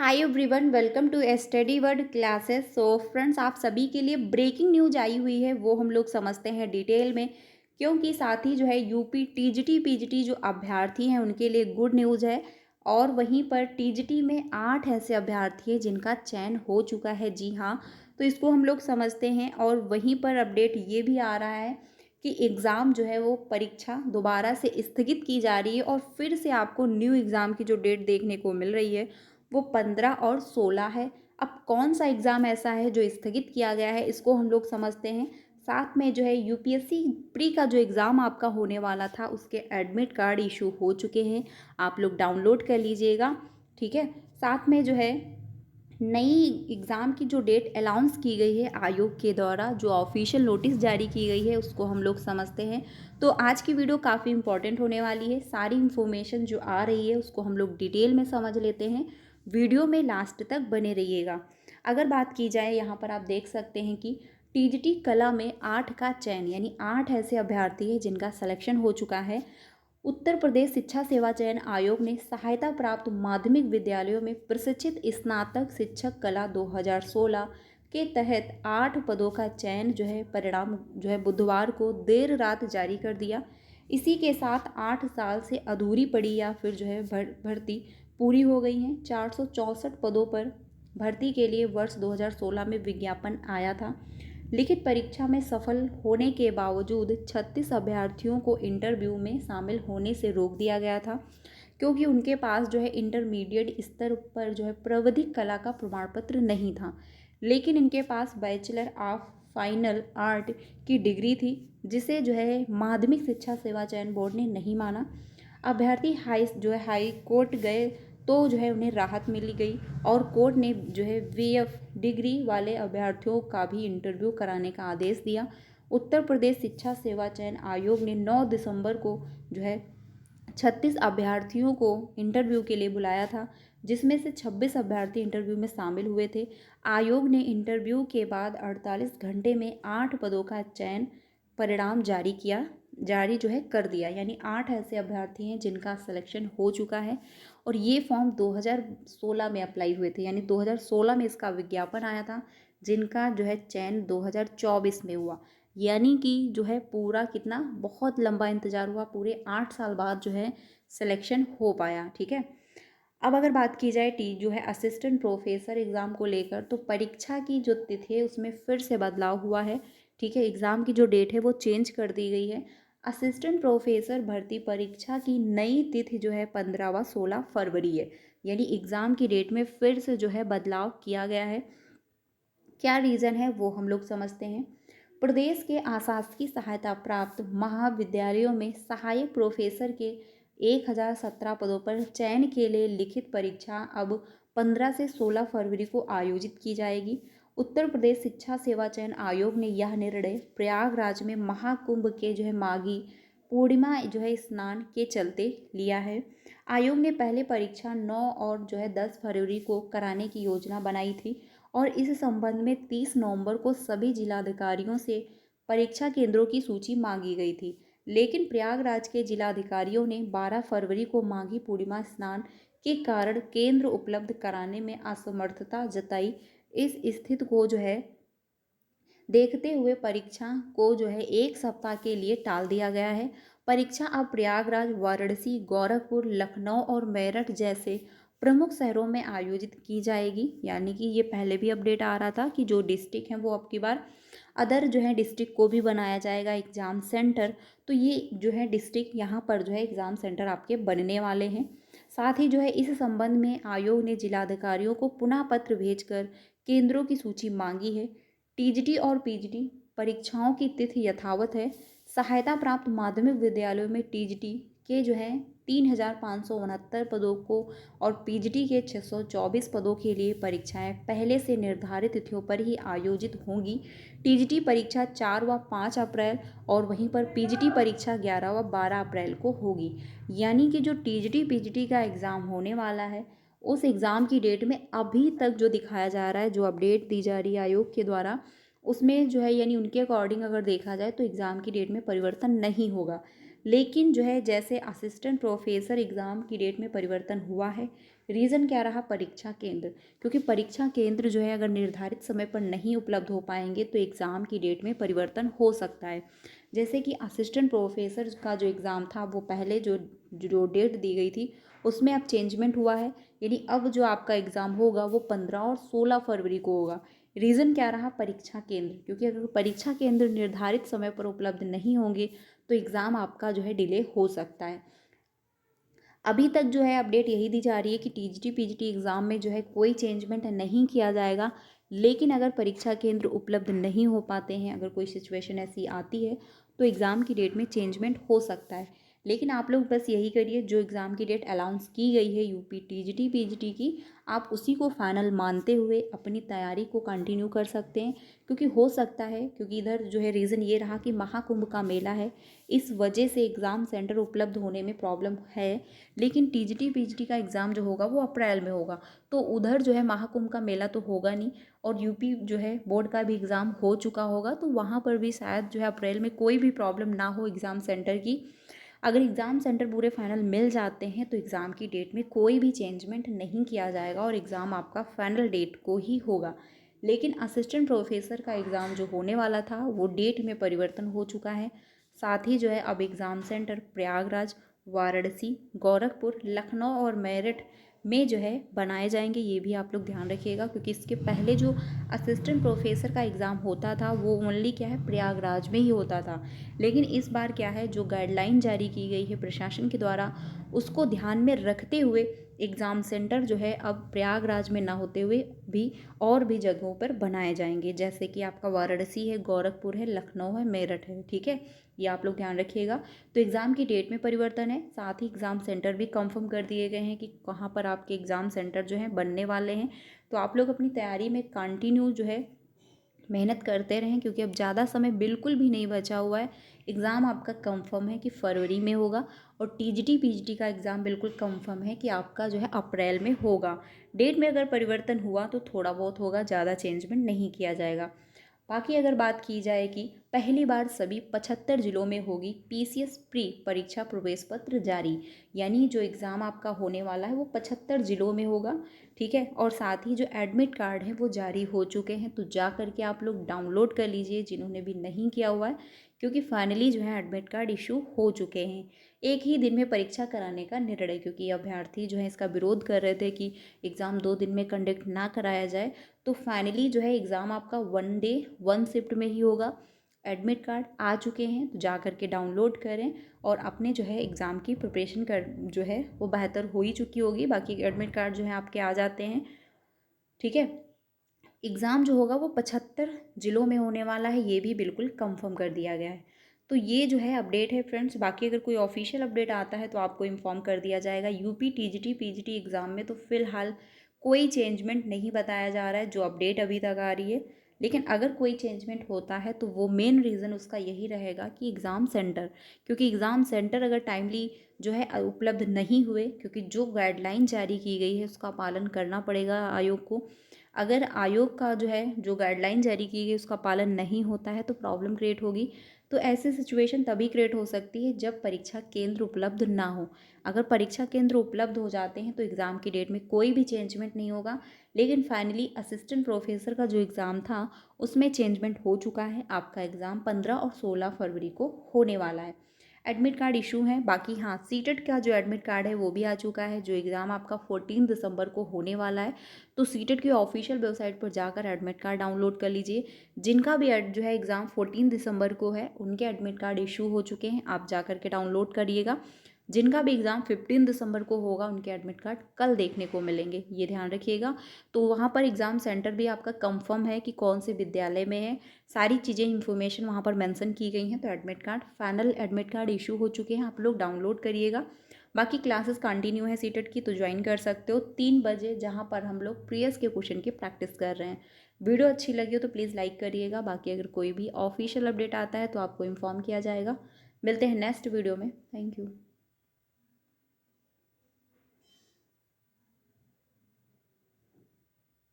Hi everyone, welcome to study word classes. So friends, आप सभी के लिए ब्रेकिंग न्यूज आई हुई है, वो हम लोग समझते हैं डिटेल में। क्योंकि साथ ही जो है यूपी टीजीटी पीजीटी जो अभ्यर्थी हैं उनके लिए गुड न्यूज़ है। और वहीं पर टीजीटी में 8 ऐसे अभ्यर्थी हैं जिनका चयन हो चुका है। जी हाँ, तो इसको हम लोग समझते हैं। और वहीं पर अपडेट ये भी आ रहा है कि एग्ज़ाम जो है वो परीक्षा दोबारा से स्थगित की जा रही है और फिर से आपको न्यू एग्ज़ाम की जो डेट देखने को मिल रही है वो 15 और 16 है। अब कौन सा एग्ज़ाम ऐसा है जो स्थगित किया गया है, इसको हम लोग समझते हैं। साथ में जो है यूपीएससी प्री का जो एग्ज़ाम आपका होने वाला था उसके एडमिट कार्ड इशू हो चुके हैं, आप लोग डाउनलोड कर लीजिएगा। ठीक है। साथ में जो है नई एग्ज़ाम की जो डेट अनाउंस की गई है आयोग के द्वारा, जो ऑफिशियल नोटिस जारी की गई है उसको हम लोग समझते हैं। तो आज की वीडियो काफ़ी इंपॉर्टेंट होने वाली है। सारी इन्फॉर्मेशन जो आ रही है उसको हम लोग डिटेल में समझ लेते हैं। वीडियो में लास्ट तक बने रहिएगा। अगर बात की जाए, यहाँ पर आप देख सकते हैं कि टीजीटी कला में 8 का चयन, यानी 8 ऐसे अभ्यर्थी हैं जिनका सिलेक्शन हो चुका है। उत्तर प्रदेश शिक्षा सेवा चयन आयोग ने सहायता प्राप्त माध्यमिक विद्यालयों में प्रशिक्षित स्नातक शिक्षक कला 2016 के तहत 8 पदों का चयन जो है परिणाम जो है बुधवार को देर रात जारी कर दिया। इसी के साथ 8 साल से अधूरी पड़ी या फिर जो है भर्ती पूरी हो गई हैं। 464 पदों पर भर्ती के लिए वर्ष 2016 में विज्ञापन आया था। लिखित परीक्षा में सफल होने के बावजूद 36 अभ्यर्थियों को इंटरव्यू में शामिल होने से रोक दिया गया था, क्योंकि उनके पास जो है इंटरमीडिएट स्तर पर जो है प्राविधिक कला का प्रमाण पत्र नहीं था। लेकिन इनके पास बैचलर ऑफ फाइनल आर्ट की डिग्री थी, जिसे जो है माध्यमिक शिक्षा सेवा चयन बोर्ड ने नहीं माना। अभ्यर्थी हाई कोर्ट गए तो जो है उन्हें राहत मिली गई और कोर्ट ने जो है वीएफ डिग्री वाले अभ्यर्थियों का भी इंटरव्यू कराने का आदेश दिया। उत्तर प्रदेश शिक्षा सेवा चयन आयोग ने 9 दिसंबर को जो है 36 अभ्यर्थियों को इंटरव्यू के लिए बुलाया था, जिसमें से 26 अभ्यर्थी इंटरव्यू में शामिल हुए थे। आयोग ने इंटरव्यू के बाद 48 घंटे में 8 पदों का चयन परिणाम जारी जो है कर दिया। यानी 8 ऐसे अभ्यर्थी हैं जिनका सिलेक्शन हो चुका है और ये फॉर्म 2016 में अप्लाई हुए थे, यानी 2016 में इसका विज्ञापन आया था, जिनका जो है चयन 2024 में हुआ। यानी कि जो है पूरा कितना बहुत लंबा इंतज़ार हुआ, पूरे 8 साल बाद जो है सिलेक्शन हो पाया। ठीक है। अब अगर बात की जाए जो है असिस्टेंट प्रोफेसर एग्ज़ाम को लेकर, तो परीक्षा की जो तिथि है उसमें फिर से बदलाव हुआ है। ठीक है। एग्ज़ाम की जो डेट है वो चेंज कर दी गई है। असिस्टेंट प्रोफेसर भर्ती परीक्षा की नई तिथि जो है 15 व 16 फरवरी है। यानी एग्ज़ाम की डेट में फिर से जो है बदलाव किया गया है। क्या रीज़न है वो हम लोग समझते हैं। प्रदेश के आशासकीय सहायता प्राप्त महाविद्यालयों में सहायक प्रोफेसर के 1017 पदों पर चयन के लिए लिखित परीक्षा अब 15 से 16 फरवरी को आयोजित की जाएगी। उत्तर प्रदेश शिक्षा सेवा चयन आयोग ने यह निर्णय प्रयागराज में महाकुंभ के जो है माघी पूर्णिमा जो है स्नान के चलते लिया है। आयोग ने पहले परीक्षा 9 और जो है 10 फरवरी को कराने की योजना बनाई थी और इस संबंध में 30 नवंबर को सभी जिलाधिकारियों से परीक्षा केंद्रों की सूची मांगी गई थी। लेकिन प्रयागराज के जिलाधिकारियों ने 12 फरवरी को माघी पूर्णिमा स्नान के कारण केंद्र उपलब्ध कराने में असमर्थता जताई। इस स्थिति को जो है देखते हुए परीक्षा को जो है 1 सप्ताह के लिए टाल दिया गया है। परीक्षा अब प्रयागराज, वाराणसी, गोरखपुर, लखनऊ और मेरठ जैसे प्रमुख शहरों में आयोजित की जाएगी। यानी कि ये पहले भी अपडेट आ रहा था कि जो डिस्ट्रिक्ट हैं वो अब की बार अदर जो है डिस्ट्रिक्ट को भी बनाया जाएगा एग्ज़ाम सेंटर। तो ये जो है डिस्ट्रिक्ट यहाँ पर जो है एग्ज़ाम सेंटर आपके बनने वाले हैं। साथ ही जो है इस संबंध में आयोग ने जिलाधिकारियों को पुनः पत्र भेजकर केंद्रों की सूची मांगी है। टीजीटी और पीजीटी परीक्षाओं की तिथि यथावत है। सहायता प्राप्त माध्यमिक विद्यालयों में टीजीटी के जो है 3569 पदों को और पीजीटी के 624 पदों के लिए परीक्षाएं पहले से निर्धारित तिथियों पर ही आयोजित होंगी। टीजीटी परीक्षा 4 व 5 अप्रैल और वहीं पर पीजीटी परीक्षा 11 व 12 अप्रैल को होगी। यानी कि जो टीजीटी पीजीटी का एग्ज़ाम होने वाला है उस एग्ज़ाम की डेट में अभी तक जो दिखाया जा रहा है, जो अपडेट दी जा रही है आयोग के द्वारा, उसमें जो है यानी उनके अकॉर्डिंग अगर देखा जाए तो एग्ज़ाम की डेट में परिवर्तन नहीं होगा। लेकिन जो है जैसे असिस्टेंट प्रोफेसर एग्ज़ाम की डेट में परिवर्तन हुआ है, रीज़न क्या रहा? परीक्षा केंद्र, क्योंकि परीक्षा केंद्र जो है अगर निर्धारित समय पर नहीं उपलब्ध हो पाएंगे तो एग्ज़ाम की डेट में परिवर्तन हो सकता है। जैसे कि असिस्टेंट प्रोफेसर का जो एग्ज़ाम था वो पहले जो जो डेट दी गई थी उसमें अब चेंजमेंट हुआ है, यानी अब जो आपका एग्ज़ाम होगा वो 15 और 16 फरवरी को होगा। रीज़न क्या रहा? परीक्षा केंद्र, क्योंकि अगर परीक्षा केंद्र निर्धारित समय पर उपलब्ध नहीं होंगे तो एग्ज़ाम आपका जो है डिले हो सकता है। अभी तक जो है अपडेट यही दी जा रही है कि टीजीटी पीजीटी एग्ज़ाम में जो है कोई चेंजमेंट नहीं किया जाएगा, लेकिन अगर परीक्षा केंद्र उपलब्ध नहीं हो पाते हैं, अगर कोई सिचुएशन ऐसी आती है तो एग्ज़ाम की डेट में चेंजमेंट हो सकता है। लेकिन आप लोग बस यही करिए, जो एग्ज़ाम की डेट अनाउंस की गई है यूपी टीजीटी पीजीटी की, आप उसी को फाइनल मानते हुए अपनी तैयारी को कंटिन्यू कर सकते हैं। क्योंकि हो सकता है, क्योंकि इधर जो है रीज़न ये रहा कि महाकुंभ का मेला है, इस वजह से एग्ज़ाम सेंटर उपलब्ध होने में प्रॉब्लम है। लेकिन टीजीटी पीजीटी का एग्ज़ाम जो होगा वो अप्रैल में होगा, तो उधर जो है महाकुंभ का मेला तो होगा नहीं, और यूपी जो है बोर्ड का भी एग्ज़ाम हो चुका होगा, तो वहाँ पर भी शायद जो है अप्रैल में कोई भी प्रॉब्लम ना हो एग्ज़ाम सेंटर की। अगर एग्ज़ाम सेंटर पूरे फाइनल मिल जाते हैं तो एग्ज़ाम की डेट में कोई भी चेंजमेंट नहीं किया जाएगा और एग्ज़ाम आपका फाइनल डेट को ही होगा। लेकिन असिस्टेंट प्रोफेसर का एग्ज़ाम जो होने वाला था वो डेट में परिवर्तन हो चुका है। साथ ही जो है अब एग्ज़ाम सेंटर प्रयागराज, वाराणसी, गोरखपुर, लखनऊ और मेरठ में जो है बनाए जाएंगे। ये भी आप लोग ध्यान रखिएगा, क्योंकि इसके पहले जो असिस्टेंट प्रोफेसर का एग्ज़ाम होता था वो ओनली क्या है, प्रयागराज में ही होता था। लेकिन इस बार क्या है, जो गाइडलाइन जारी की गई है प्रशासन के द्वारा, उसको ध्यान में रखते हुए एग्ज़ाम सेंटर जो है अब प्रयागराज में ना होते हुए भी और भी जगहों पर बनाए जाएंगे, जैसे कि आपका वाराणसी है, गोरखपुर है, लखनऊ है, मेरठ है। ठीक है, ये आप लोग ध्यान रखिएगा। तो एग्ज़ाम की डेट में परिवर्तन है, साथ ही एग्ज़ाम सेंटर भी कंफर्म कर दिए गए हैं कि कहाँ पर आपके एग्ज़ाम सेंटर जो हैं बनने वाले हैं। तो आप लोग अपनी तैयारी में कंटिन्यू जो है मेहनत करते रहें, क्योंकि अब ज़्यादा समय बिल्कुल भी नहीं बचा हुआ है। एग्ज़ाम आपका कंफर्म है कि फरवरी में होगा, और टीजीटी पीजीटी का एग्ज़ाम बिल्कुल कंफर्म है कि आपका जो है अप्रैल में होगा। डेट में अगर परिवर्तन हुआ तो थोड़ा बहुत होगा, ज़्यादा चेंजमेंट नहीं किया जाएगा। बाकी अगर बात की जाए कि पहली बार सभी 75 जिलों में होगी पीसीएस प्री परीक्षा प्रवेश पत्र जारी, यानी जो एग्ज़ाम आपका होने वाला है वो 75 जिलों में होगा। ठीक है, और साथ ही जो एडमिट कार्ड है वो जारी हो चुके हैं, तो जा करके आप लोग डाउनलोड कर लीजिए जिन्होंने भी नहीं किया हुआ है, क्योंकि फाइनली जो है एडमिट कार्ड इशू हो चुके हैं। एक ही दिन में परीक्षा कराने का निर्णय, क्योंकि अभ्यर्थी जो है इसका विरोध कर रहे थे कि एग्ज़ाम 2 दिन में कंडक्ट ना कराया जाए, तो फाइनली जो है एग्ज़ाम आपका 1 डे 1 शिफ्ट में ही होगा। एडमिट कार्ड आ चुके हैं, तो जा करके डाउनलोड करें और अपने जो है एग्ज़ाम की प्रिपरेशन कर जो है वो बेहतर हो ही चुकी होगी। बाकी एडमिट कार्ड जो है आपके आ जाते हैं। ठीक है, एग्ज़ाम जो होगा वो 75 ज़िलों में होने वाला है, ये भी बिल्कुल कंफर्म कर दिया गया है। तो ये जो है अपडेट है फ्रेंड्स। बाकी अगर कोई ऑफिशियल अपडेट आता है तो आपको इन्फॉर्म कर दिया जाएगा। यूपी टीजीटी पीजीटी एग्ज़ाम में तो फ़िलहाल कोई चेंजमेंट नहीं बताया जा रहा है, जो अपडेट अभी तक आ रही है। लेकिन अगर कोई चेंजमेंट होता है तो वो मेन रीज़न उसका यही रहेगा कि एग्ज़ाम सेंटर, क्योंकि एग्ज़ाम सेंटर अगर टाइमली जो है उपलब्ध नहीं हुए, क्योंकि जो गाइडलाइन जारी की गई है उसका पालन करना पड़ेगा आयोग को। अगर आयोग का जो है जो गाइडलाइन जारी की गई उसका पालन नहीं होता है तो प्रॉब्लम क्रिएट होगी। तो ऐसी सिचुएशन तभी क्रिएट हो सकती है जब परीक्षा केंद्र उपलब्ध ना हो। अगर परीक्षा केंद्र उपलब्ध हो जाते हैं तो एग्ज़ाम की डेट में कोई भी चेंजमेंट नहीं होगा। लेकिन फाइनली असिस्टेंट प्रोफेसर का जो एग्ज़ाम था उसमें चेंजमेंट हो चुका है। आपका एग्ज़ाम 15 और 16 फरवरी को होने वाला है। एडमिट कार्ड इशू है। बाकी हाँ, सीटेट का जो एडमिट कार्ड है वो भी आ चुका है। जो एग्ज़ाम आपका 14 दिसंबर को होने वाला है, तो सीटेट की ऑफिशियल वेबसाइट पर जाकर एडमिट कार्ड डाउनलोड कर लीजिए। जिनका भी जो है एग्ज़ाम 14 दिसंबर को है उनके एडमिट कार्ड इशू हो चुके हैं, आप जा कर के डाउनलोड करिएगा। जिनका भी एग्ज़ाम 15 दिसंबर को होगा उनके एडमिट कार्ड कल देखने को मिलेंगे, ये ध्यान रखिएगा। तो वहाँ पर एग्ज़ाम सेंटर भी आपका कंफर्म है कि कौन से विद्यालय में है, सारी चीज़ें इन्फॉर्मेशन वहाँ पर मेंशन की गई हैं। तो admit card final admit card issue हो चुके हैं, आप लोग डाउनलोड करिएगा। बाकी क्लासेस कंटिन्यू है सीटेट की, तो ज्वाइन कर सकते हो 3 बजे, जहाँ पर हम लोग प्रीवियस के क्वेश्चन की प्रैक्टिस कर रहे हैं। वीडियो अच्छी लगी हो तो प्लीज़ लाइक करिएगा। बाकी अगर कोई भी ऑफिशियल अपडेट आता है तो आपको इन्फॉर्म किया जाएगा। मिलते हैं नेक्स्ट वीडियो में। Thank you.